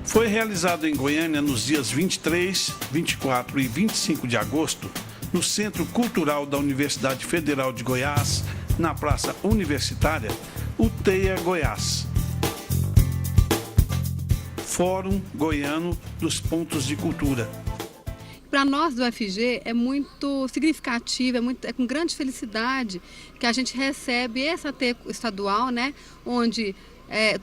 Foi realizado em Goiânia nos dias 23, 24 e 25 de agosto, no Centro Cultural da Universidade Federal de Goiás, na Praça Universitária, o TEIA Goiás. Fórum Goiano dos Pontos de Cultura. Para nós do UFG é muito significativo, é com grande felicidade que a gente recebe essa TEIA estadual, né, onde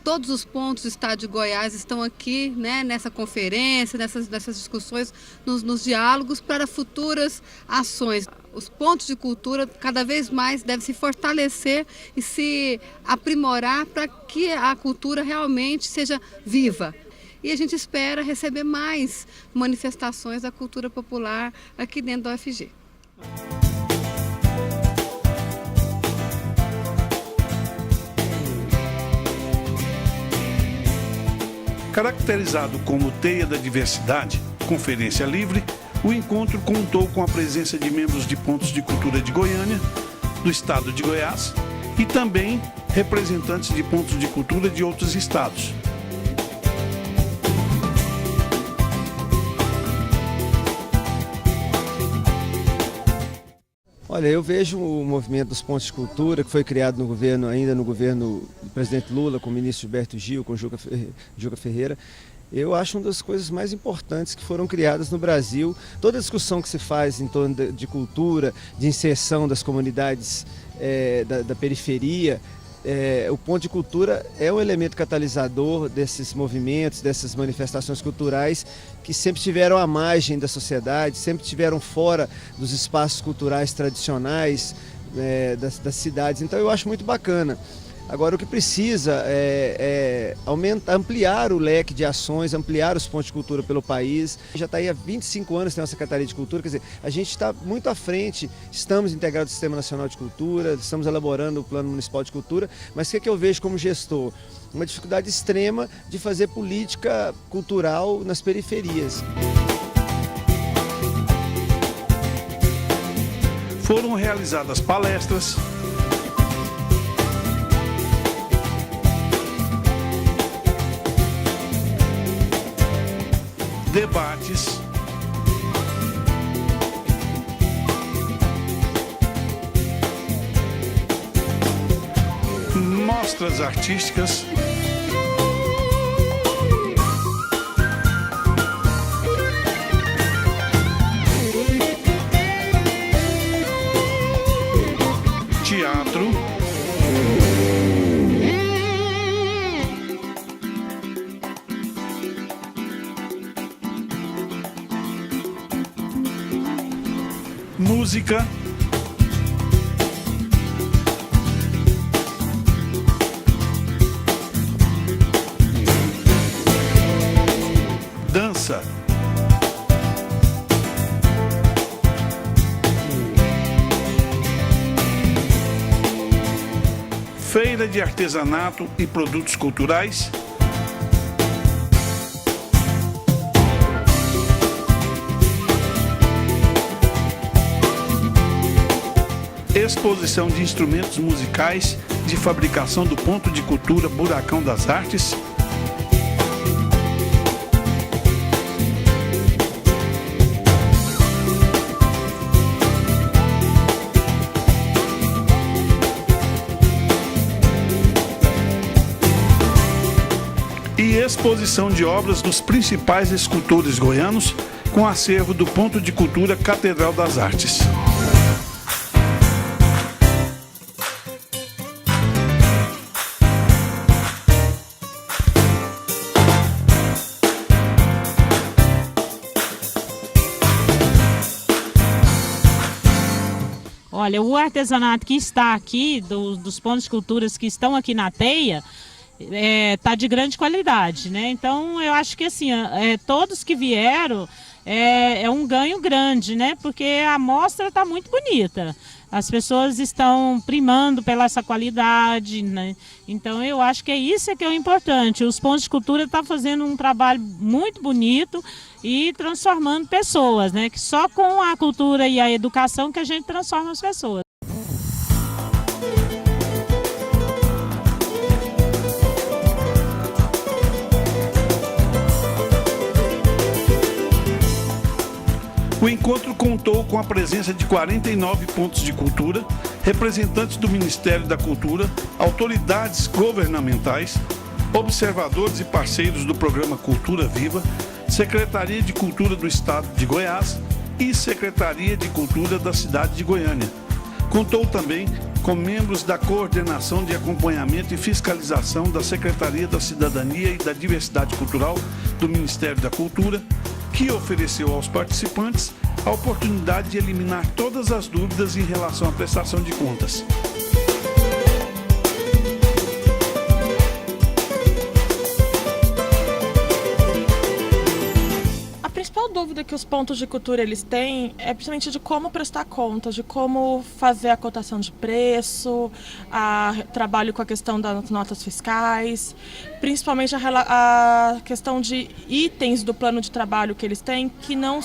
todos os pontos do estado de Goiás estão aqui, né, nessa conferência, nessas discussões, nos diálogos para futuras ações. Os pontos de cultura cada vez mais devem se fortalecer e se aprimorar para que a cultura realmente seja viva. E a gente espera receber mais manifestações da cultura popular aqui dentro da UFG. Caracterizado como TEIA da Diversidade, Conferência Livre, o encontro contou com a presença de membros de pontos de cultura de Goiânia, do estado de Goiás e também representantes de pontos de cultura de outros estados. Olha, eu vejo o movimento dos pontos de cultura que foi criado no governo, ainda no governo do presidente Lula, com o ministro Gilberto Gil, com Juca Ferreira. Eu acho uma das coisas mais importantes que foram criadas no Brasil. Toda a discussão que se faz em torno de cultura, de inserção das comunidades da periferia, o ponto de cultura é um elemento catalisador desses movimentos, dessas manifestações culturais que sempre estiveram à margem da sociedade, sempre estiveram fora dos espaços culturais tradicionais das cidades. Então eu acho muito bacana. Agora o que precisa é ampliar o leque de ações, ampliar os pontos de cultura pelo país. Já está aí há 25 anos, tem uma Secretaria de Cultura, quer dizer, a gente está muito à frente, estamos integrados ao Sistema Nacional de Cultura, estamos elaborando o Plano Municipal de Cultura, mas o que eu vejo como gestor? Uma dificuldade extrema de fazer política cultural nas periferias. Foram realizadas palestras, debates, mostras artísticas, teatro, música, dança, feira de artesanato e produtos culturais, exposição de instrumentos musicais de fabricação do Ponto de Cultura Buracão das Artes, e exposição de obras dos principais escultores goianos com acervo do Ponto de Cultura Catedral das Artes. Olha, o artesanato que está aqui, dos pontos de culturas que estão aqui na TEIA, está de grande qualidade, né? Então eu acho que assim, todos que vieram é um ganho grande, né? Porque a mostra está muito bonita. As pessoas estão primando pela essa qualidade, né? Então eu acho que isso que é o importante. Os pontos de cultura estão fazendo um trabalho muito bonito e transformando pessoas, né? Que só com a cultura e a educação que a gente transforma as pessoas. O encontro contou com a presença de 49 pontos de cultura, representantes do Ministério da Cultura, autoridades governamentais, observadores e parceiros do programa Cultura Viva, Secretaria de Cultura do Estado de Goiás e Secretaria de Cultura da cidade de Goiânia. Contou também com membros da Coordenação de Acompanhamento e Fiscalização da Secretaria da Cidadania e da Diversidade Cultural do Ministério da Cultura, que ofereceu aos participantes a oportunidade de eliminar todas as dúvidas em relação à prestação de contas. A principal dúvida que os pontos de cultura eles têm é principalmente de como prestar contas, de como fazer a cotação de preço, trabalho com a questão das notas fiscais, principalmente a questão de itens do plano de trabalho que eles têm que não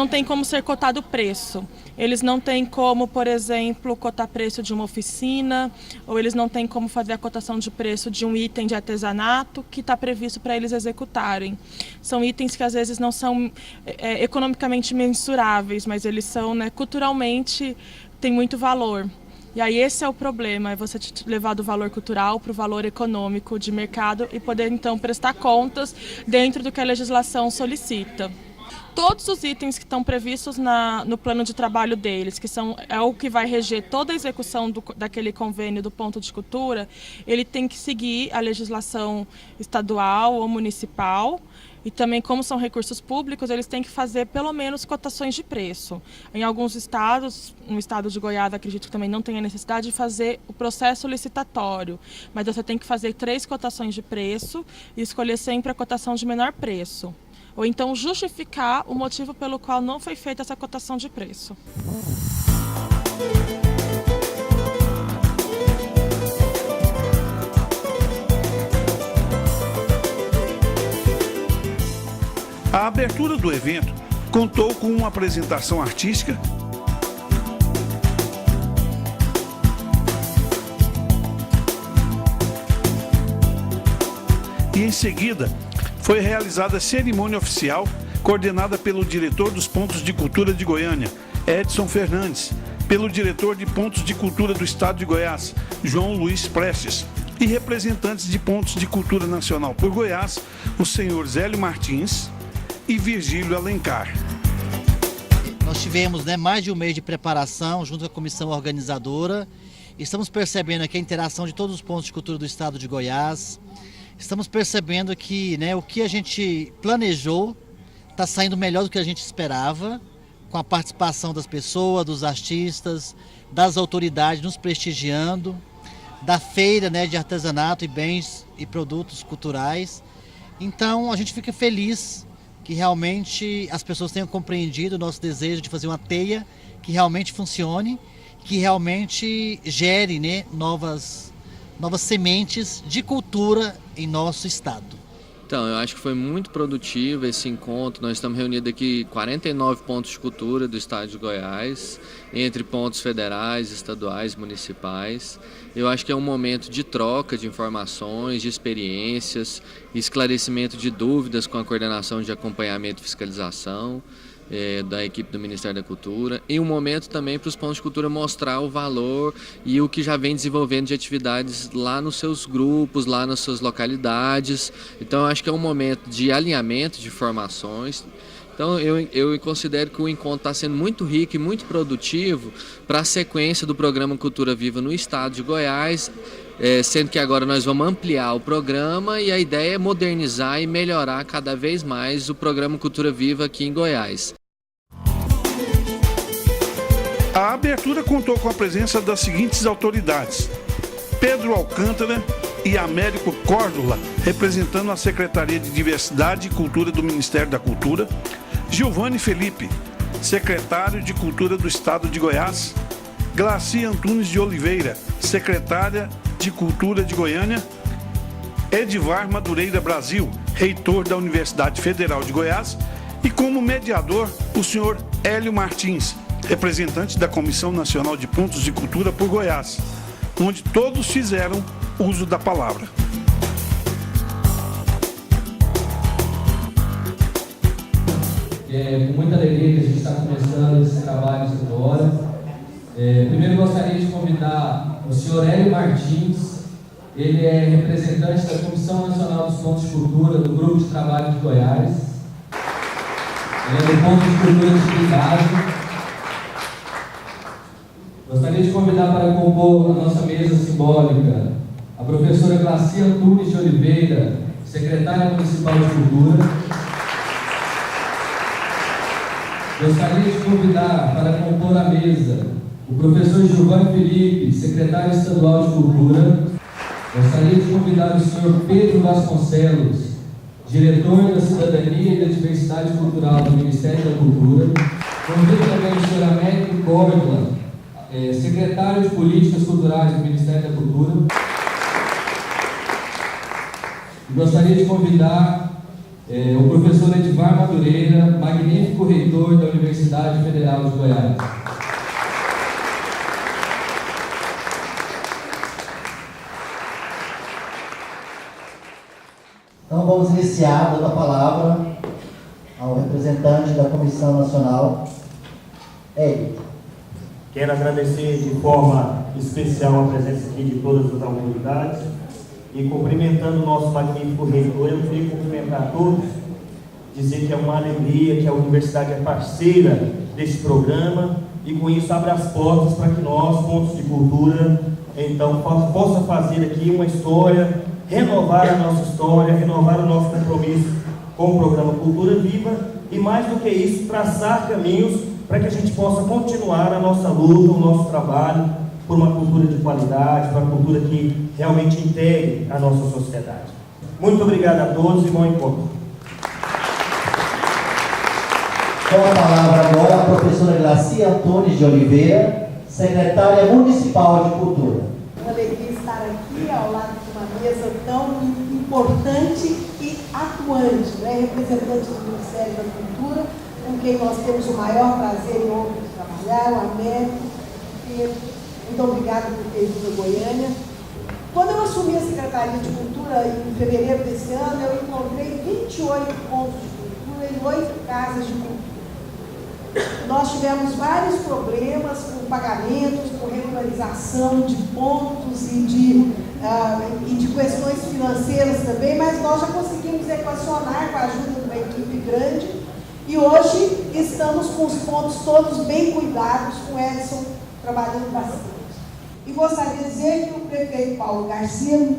tem como ser cotado o preço. Eles não têm como, por exemplo, cotar preço de uma oficina, ou eles não têm como fazer a cotação de preço de um item de artesanato que está previsto para eles executarem. São itens que às vezes não são economicamente mensuráveis, mas eles são, né, culturalmente, têm muito valor. E aí esse é o problema, é você levar do valor cultural para o valor econômico de mercado e poder então prestar contas dentro do que a legislação solicita. Todos os itens que estão previstos no plano de trabalho deles, que é o que vai reger toda a execução daquele convênio do ponto de cultura, ele tem que seguir a legislação estadual ou municipal. E também, como são recursos públicos, eles têm que fazer pelo menos cotações de preço. Em alguns estados, no estado de Goiás, acredito que também não tem a necessidade de fazer o processo licitatório. Mas você tem que fazer 3 cotações de preço e escolher sempre a cotação de menor preço. Ou então justificar o motivo pelo qual não foi feita essa cotação de preço. A abertura do evento contou com uma apresentação artística e, em seguida, foi realizada a cerimônia oficial coordenada pelo diretor dos Pontos de Cultura de Goiânia, Edson Fernandes, pelo diretor de Pontos de Cultura do Estado de Goiás, João Luiz Prestes, e representantes de Pontos de Cultura Nacional por Goiás, o senhor Zélio Martins e Virgílio Alencar. Nós tivemos mais de um mês de preparação junto com a comissão organizadora. Estamos percebendo aqui a interação de todos os pontos de cultura do estado de Goiás. Estamos percebendo que o que a gente planejou está saindo melhor do que a gente esperava, com a participação das pessoas, dos artistas, das autoridades nos prestigiando, da feira de artesanato e bens e produtos culturais. Então a gente fica feliz que realmente as pessoas tenham compreendido o nosso desejo de fazer uma teia que realmente funcione, que realmente gere novas sementes de cultura em nosso estado. Então, eu acho que foi muito produtivo esse encontro. Nós estamos reunidos aqui 49 pontos de cultura do estado de Goiás, entre pontos federais, estaduais, municipais. Eu acho que é um momento de troca de informações, de experiências, esclarecimento de dúvidas com a coordenação de acompanhamento e fiscalização da equipe do Ministério da Cultura, e um momento também para os pontos de cultura mostrar o valor e o que já vem desenvolvendo de atividades lá nos seus grupos, lá nas suas localidades. Então eu acho que é um momento de alinhamento de informações. Então eu considero que o encontro está sendo muito rico e muito produtivo para a sequência do programa Cultura Viva no estado de Goiás, sendo que agora nós vamos ampliar o programa e a ideia é modernizar e melhorar cada vez mais o programa Cultura Viva aqui em Goiás. A abertura contou com a presença das seguintes autoridades: Pedro Alcântara e Américo Córdula, representando a Secretaria de Diversidade e Cultura do Ministério da Cultura, Giovanni Felipe, secretário de Cultura do Estado de Goiás, Glaci Antunes de Oliveira, secretária de Cultura de Goiânia, Edivar Madureira Brasil, reitor da Universidade Federal de Goiás, e como mediador o senhor Hélio Martins, representante da Comissão Nacional de Pontos de Cultura por Goiás, onde todos fizeram uso da palavra. É com muita alegria que a gente está começando esse trabalho agora. Primeiro gostaria de convidar o senhor Hélio Martins. Ele é representante da Comissão Nacional dos Pontos de Cultura do Grupo de Trabalho de Goiás. Ele é do Ponto de Cultura de Cuidado. Gostaria de convidar para compor a nossa mesa simbólica a professora Glacia Antunes de Oliveira, secretária municipal de Cultura. Gostaria de convidar para compor a mesa o professor Giovanni Felipe, secretário estadual de Cultura. Gostaria de convidar o senhor Pedro Vasconcelos, diretor da Cidadania e da Diversidade Cultural do Ministério da Cultura. Convido também o senhor Américo Córdoba, secretário de Políticas Culturais do Ministério da Cultura. E gostaria de convidar o professor Edivar Madureira, magnífico reitor da Universidade Federal de Goiás. Então vamos iniciar dando a palavra ao representante da Comissão Nacional, Hélio. Quero agradecer de forma especial a presença aqui de todas as autoridades e cumprimentando o nosso magnífico reitor, eu queria cumprimentar a todos, dizer que é uma alegria que a universidade é parceira desse programa e com isso abre as portas para que nós, pontos de cultura, então possa fazer aqui uma história, renovar a nossa história, renovar o nosso compromisso com o programa Cultura Viva e mais do que isso, traçar caminhos para que a gente possa continuar a nossa luta, o nosso trabalho por uma cultura de qualidade, por uma cultura que realmente integre a nossa sociedade. Muito obrigado a todos e bom encontro. Com a palavra agora a professora Glacia Antunes de Oliveira, secretária municipal de Cultura. Uma alegria estar aqui ao lado de uma mesa tão importante e atuante, né? Representante do Ministério da Cultura, com quem nós temos o maior prazer e honra de trabalhar, o Américo. Muito obrigada por ter vindo a Goiânia. Quando eu assumi a Secretaria de Cultura em fevereiro desse ano, eu encontrei 28 pontos de cultura e 8 casas de cultura. Nós tivemos vários problemas com pagamentos, com regularização de pontos e de questões financeiras também, mas nós já conseguimos equacionar com a ajuda de uma equipe grande e hoje estamos com os pontos todos bem cuidados, com o Edson trabalhando bastante. E gostaria de dizer que o prefeito Paulo Garcia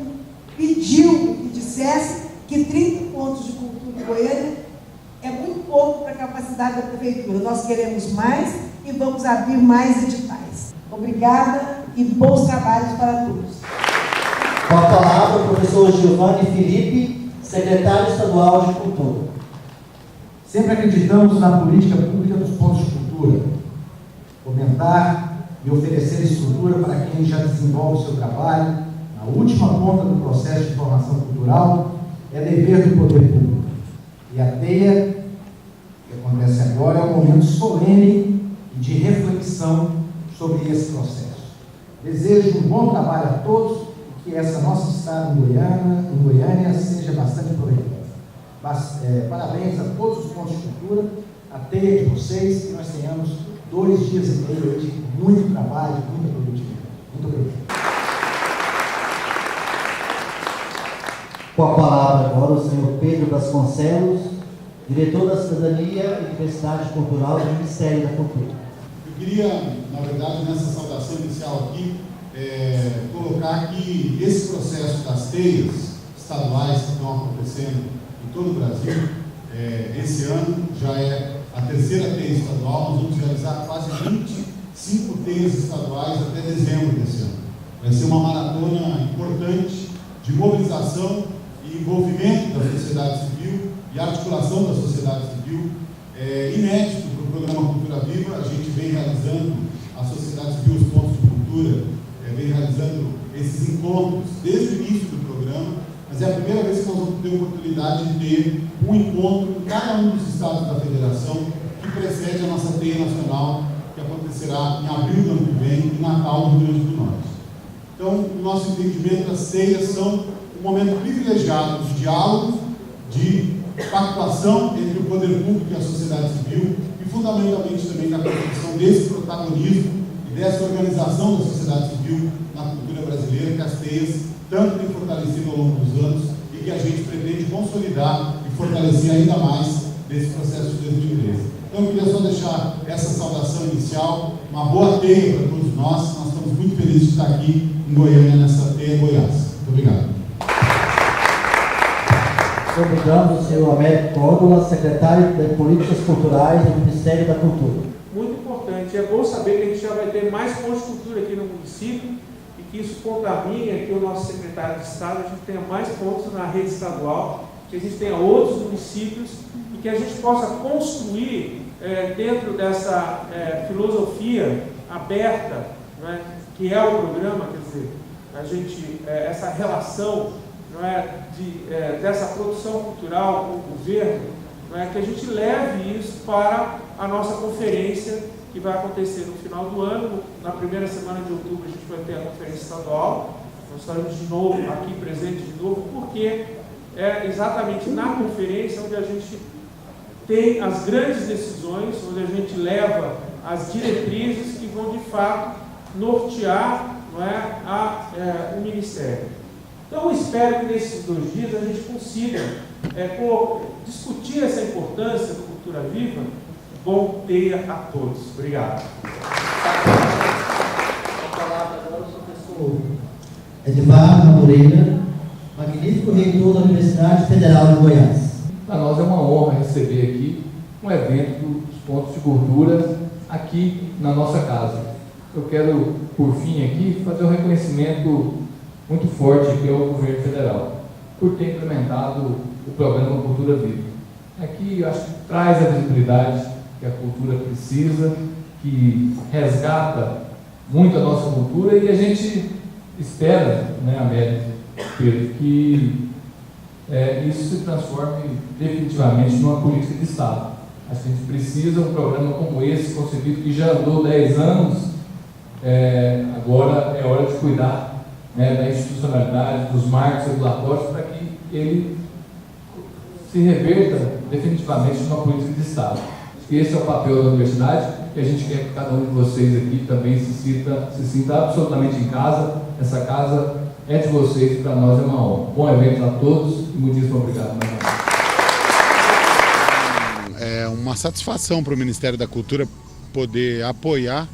pediu que dissesse que 30 pontos de cultura em Goiânia é muito pouco para a capacidade da prefeitura. Nós queremos mais e vamos abrir mais editais. Obrigada e bons trabalhos para todos. Com a palavra o professor Giovanni Felipe, secretário estadual de Cultura. Sempre acreditamos na política pública dos pontos de cultura. Fomentar e oferecer estrutura para quem já desenvolve o seu trabalho na última ponta do processo de formação cultural é dever do poder público. E a teia que acontece agora é um momento solene de reflexão sobre esse processo. Desejo um bom trabalho a todos e que essa nossa estada em Goiânia seja bastante proveitosa. Parabéns a todos os pontos de cultura, a teia de vocês, que nós tenhamos 2 dias e meio de muito trabalho, muita produtividade. Muito obrigado. Com a palavra agora o senhor Pedro Vasconcelos, diretor da Cidadania e Diversidade Cultural do Ministério da Cultura. Eu queria, na verdade, nessa saudação inicial aqui, colocar que esse processo das teias estaduais que estão acontecendo em todo o Brasil, esse ano já é a 3ª teia estadual. Nós vamos realizar quase 25 teias estaduais até dezembro desse ano. Vai ser uma maratona importante de mobilização e envolvimento da sociedade civil e articulação da sociedade civil. Inédito para o programa Cultura Viva, a gente vem realizando, a sociedade civil, os pontos de cultura, vem realizando esses encontros desde o início do programa, mas é a primeira vez que nós vamos ter a oportunidade de ter um encontro em cada um dos estados da federação que precede a nossa teia nacional, que acontecerá em abril do ano que vem, em Natal, no Rio Grande do Norte. Então, o nosso entendimento, as teias são um momento privilegiado de diálogo, de pactuação entre o poder público e a sociedade civil e, fundamentalmente, também na construção desse protagonismo e dessa organização da sociedade civil na cultura brasileira, que as teias tanto têm fortalecido ao longo dos anos e que a gente pretende consolidar e fortalecer ainda mais nesse processo de 2013. Então, eu queria só deixar essa saudação inicial, uma boa teia para todos nós. Nós estamos muito felizes de estar aqui em Goiânia, nessa teia Goiás. Muito obrigado. Obrigado, senhor Américo Córdoba, secretário de Políticas Culturais do Ministério da Cultura. Muito importante, é bom saber que a gente já vai ter mais pontos de cultura aqui no município e que isso contamine que o nosso secretário de Estado, a gente tenha mais pontos na rede estadual, que a gente tenha outros municípios e que a gente possa construir dentro dessa filosofia aberta, né, que é o programa, quer dizer, a gente, essa relação, não é, dessa produção cultural com o governo, não é, que a gente leve isso para a nossa conferência que vai acontecer no final do ano. Na primeira semana de outubro a gente vai ter a conferência estadual, nós estaremos de novo aqui presentes de novo, porque é exatamente na conferência onde a gente tem as grandes decisões, onde a gente leva as diretrizes que vão de fato nortear, não é, o Ministério. Então, eu espero que nesses 2 dias a gente consiga discutir essa importância da cultura viva. Bom dia a todos. Obrigado. A palavra agora o professor Edvar Moreira, magnífico reitor da Universidade Federal de Goiás. Para nós é uma honra receber aqui um evento dos pontos de cultura aqui na nossa casa. Eu quero, por fim, aqui fazer um reconhecimento muito forte aqui ao governo federal, por ter implementado o programa Cultura Viva. Aqui, eu acho que traz a visibilidade que a cultura precisa, que resgata muito a nossa cultura e a gente espera, né, Américo, Pedro, que isso se transforme definitivamente numa política de Estado. Acho que a gente precisa de um programa como esse, concebido que já andou 10 anos, agora é hora de cuidar, né, da institucionalidade, dos marcos regulatórios, para que ele se reverta definitivamente numa política de Estado. Esse é o papel da universidade e a gente quer que cada um de vocês aqui também se sinta absolutamente em casa. Essa casa é de vocês e para nós é uma honra. Bom evento a todos e muitíssimo obrigado. É uma satisfação para o Ministério da Cultura poder apoiar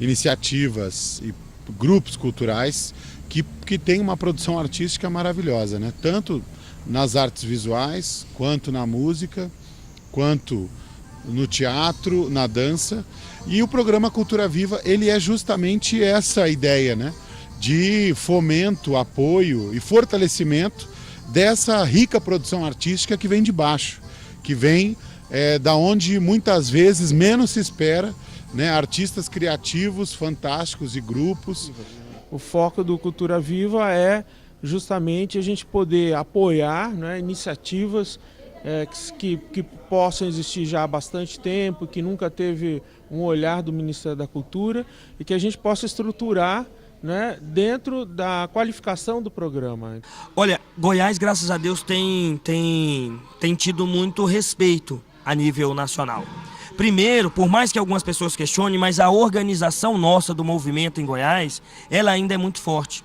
iniciativas e grupos culturais que têm uma produção artística maravilhosa, né? Tanto nas artes visuais, quanto na música, quanto no teatro, na dança. E o programa Cultura Viva, ele é justamente essa ideia, né? De fomento, apoio e fortalecimento dessa rica produção artística que vem de baixo, que vem da onde muitas vezes menos se espera, né? Artistas criativos, fantásticos e grupos. O foco do Cultura Viva é justamente a gente poder apoiar, né, iniciativas que possam existir já há bastante tempo, que nunca teve um olhar do Ministério da Cultura e que a gente possa estruturar, né, dentro da qualificação do programa. Olha, Goiás, graças a Deus, tem tido muito respeito a nível nacional. Primeiro, por mais que algumas pessoas questionem, mas a organização nossa do movimento em Goiás, ela ainda é muito forte.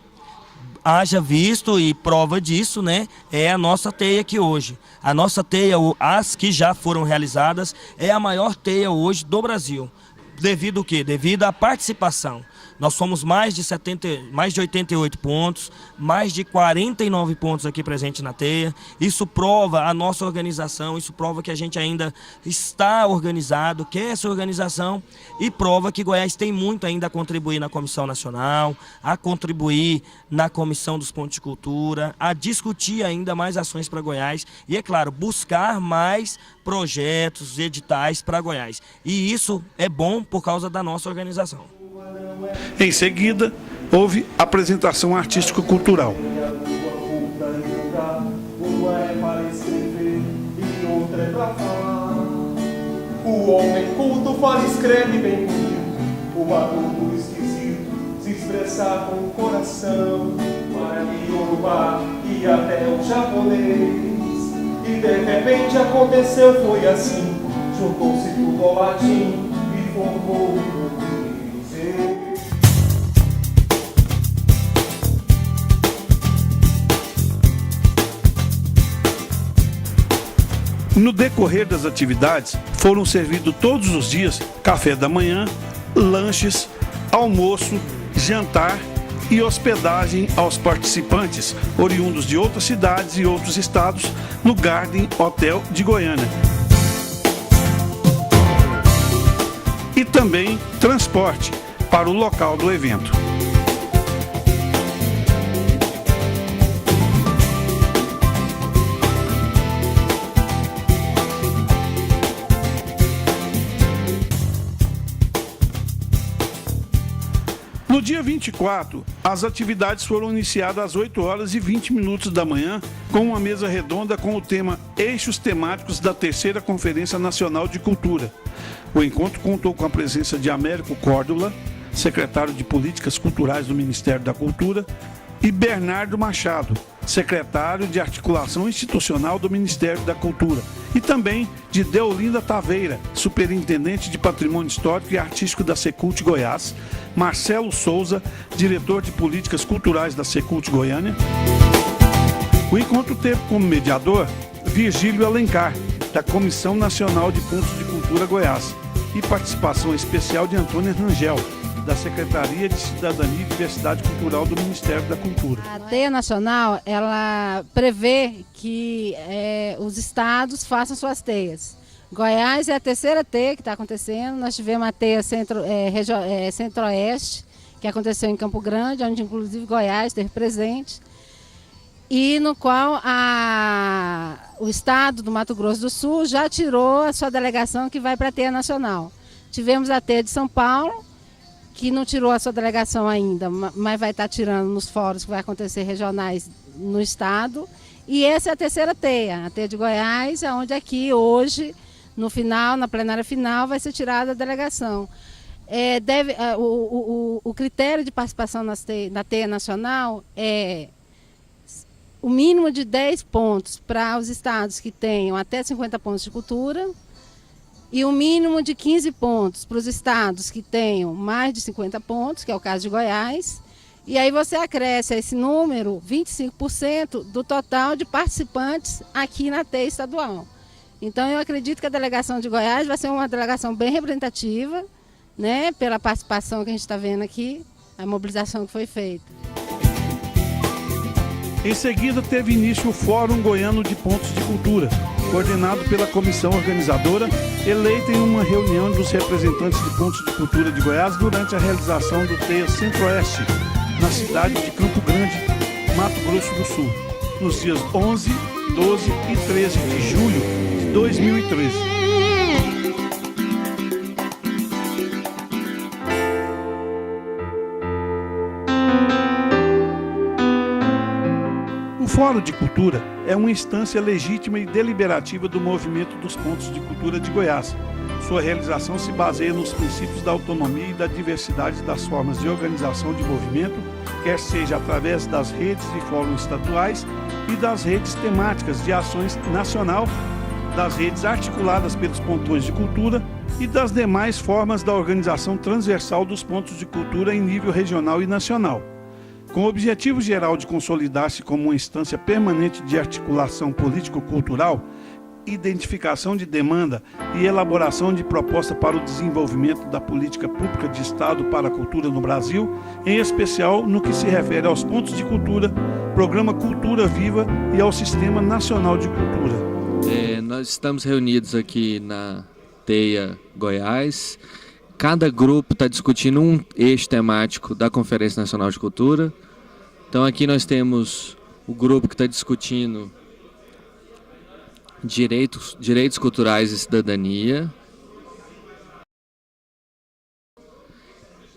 Haja visto e prova disso, né, é a nossa teia aqui hoje. A nossa teia, as que já foram realizadas, é a maior teia hoje do Brasil. Devido ao quê? Devido à participação. Nós somos mais de 88 pontos, mais de 49 pontos aqui presentes na teia. Isso prova a nossa organização, isso prova que a gente ainda está organizado, quer essa organização e prova que Goiás tem muito ainda a contribuir na Comissão Nacional, a contribuir na Comissão dos Pontos de Cultura, a discutir ainda mais ações para Goiás e, é claro, buscar mais projetos, editais para Goiás. E isso é bom por causa da nossa organização. Em seguida, houve apresentação artístico-cultural. Uma é para escrever e outra é para falar. O homem culto fala e escreve bem bonito. O adulto esquisito se expressar com o coração. Para Yorubá e até o japonês. E de repente aconteceu, foi assim. Juntou-se tudo ao latim e formou o Coliseu. No decorrer das atividades, foram servidos todos os dias café da manhã, lanches, almoço, jantar e hospedagem aos participantes, oriundos de outras cidades e outros estados, no Garden Hotel de Goiânia. E também transporte para o local do evento. No dia 24, as atividades foram iniciadas às 8 horas e 20 minutos da manhã, com uma mesa redonda com o tema Eixos Temáticos da Terceira Conferência Nacional de Cultura. O encontro contou com a presença de Américo Córdula, secretário de Políticas Culturais do Ministério da Cultura, e Bernardo Machado, secretário de Articulação Institucional do Ministério da Cultura, e também de Deolinda Taveira, superintendente de Patrimônio Histórico e Artístico da Secult Goiás, Marcelo Souza, diretor de Políticas Culturais da Secult Goiânia. O encontro teve como mediador Virgílio Alencar, da Comissão Nacional de Pontos de Cultura Goiás, e participação especial de Antônia Rangel, da Secretaria de Cidadania e Diversidade Cultural do Ministério da Cultura. A Teia Nacional, ela prevê que os estados façam suas teias. Goiás é a terceira teia que está acontecendo. Nós tivemos a teia Centro-Oeste, que aconteceu em Campo Grande, onde inclusive Goiás esteve presente, e no qual o estado do Mato Grosso do Sul já tirou a sua delegação que vai para a Teia Nacional. Tivemos a Teia de São Paulo, que não tirou a sua delegação ainda, mas vai estar tirando nos fóruns que vai acontecer regionais no estado. E essa é a terceira teia, a Teia de Goiás, onde aqui hoje, no final, na plenária final, vai ser tirada a delegação. O critério de participação na Teia Nacional é o mínimo de 10 pontos para os estados que tenham até 50 pontos de cultura, e o mínimo de 15 pontos para os estados que tenham mais de 50 pontos, que é o caso de Goiás. E aí você acresce a esse número 25% do total de participantes aqui na TEI estadual. Então eu acredito que a delegação de Goiás vai ser uma delegação bem representativa, né, pela participação que a gente está vendo aqui, a mobilização que foi feita. Em seguida, teve início o Fórum Goiano de Pontos de Cultura, coordenado pela comissão organizadora, eleita em uma reunião dos representantes de pontos de cultura de Goiás durante a realização do TEIA Centro-Oeste, na cidade de Campo Grande, Mato Grosso do Sul, nos dias 11, 12 e 13 de julho de 2013. O Fórum de Cultura é uma instância legítima e deliberativa do movimento dos pontos de cultura de Goiás. Sua realização se baseia nos princípios da autonomia e da diversidade das formas de organização de movimento, quer seja através das redes e fóruns estaduais e das redes temáticas de ações nacional, das redes articuladas pelos pontões de cultura e das demais formas da organização transversal dos pontos de cultura em nível regional e nacional. Com o objetivo geral de consolidar-se como uma instância permanente de articulação político-cultural, identificação de demanda e elaboração de proposta para o desenvolvimento da política pública de Estado para a cultura no Brasil, em especial no que se refere aos pontos de cultura, Programa Cultura Viva e ao Sistema Nacional de Cultura. Nós estamos reunidos aqui na TEIA Goiás. Cada grupo está discutindo um eixo temático da Conferência Nacional de Cultura. Então aqui nós temos o grupo que está discutindo direitos culturais e cidadania.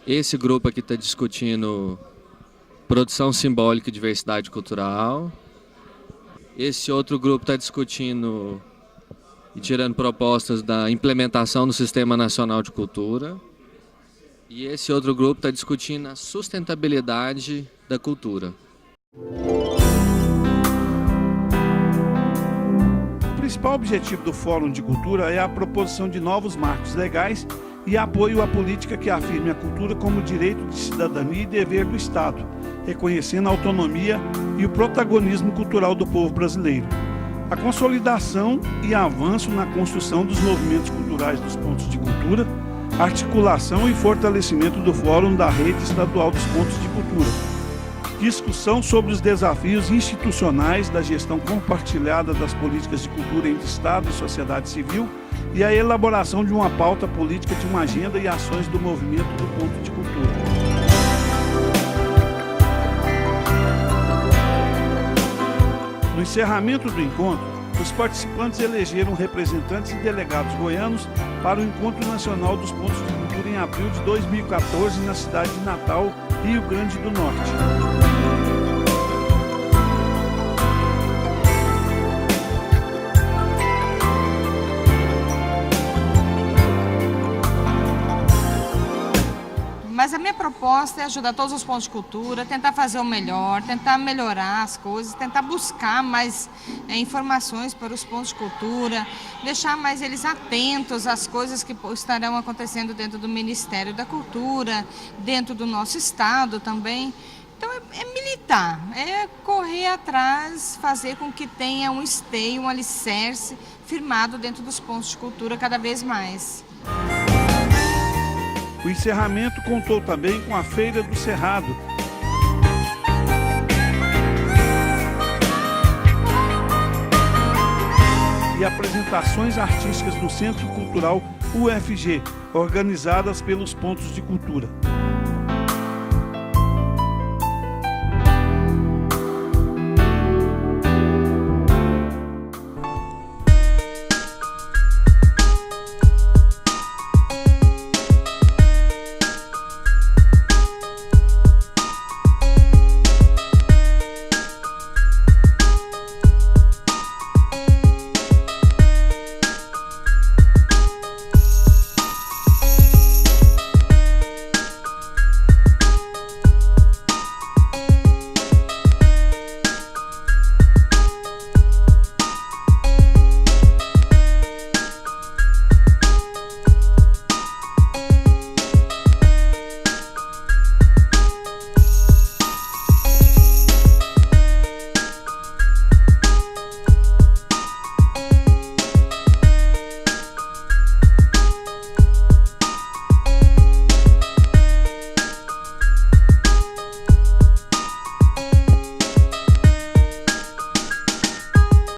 Esse grupo aqui está discutindo produção simbólica e diversidade cultural. Esse outro grupo está discutindo e tirando propostas da implementação do Sistema Nacional de Cultura. E esse outro grupo está discutindo a sustentabilidade da cultura. principal objetivo do Fórum de Cultura é a proposição de novos marcos legais e apoio à política que afirme a cultura como direito de cidadania e dever do Estado, reconhecendo a autonomia e o protagonismo cultural do povo brasileiro. A consolidação e avanço na construção dos movimentos culturais dos pontos de cultura, articulação e fortalecimento do Fórum da Rede Estadual dos Pontos de Cultura. Discussão sobre os desafios institucionais da gestão compartilhada das políticas de cultura entre Estado e sociedade civil e a elaboração de uma pauta política de uma agenda e ações do movimento do ponto de cultura. No encerramento do encontro, os participantes elegeram representantes e delegados goianos para o Encontro Nacional dos Pontos de Cultura em abril de 2014 na cidade de Natal, Rio Grande do Norte. Mas a minha proposta é ajudar todos os pontos de cultura, tentar fazer o melhor, tentar melhorar as coisas, tentar buscar mais informações para os pontos de cultura, deixar mais eles atentos às coisas que estarão acontecendo dentro do Ministério da Cultura, dentro do nosso estado também. Então é militar, é correr atrás, fazer com que tenha um esteio, um alicerce firmado dentro dos pontos de cultura cada vez mais. O encerramento contou também com a Feira do Cerrado, e apresentações artísticas no Centro Cultural UFG, organizadas pelos pontos de cultura.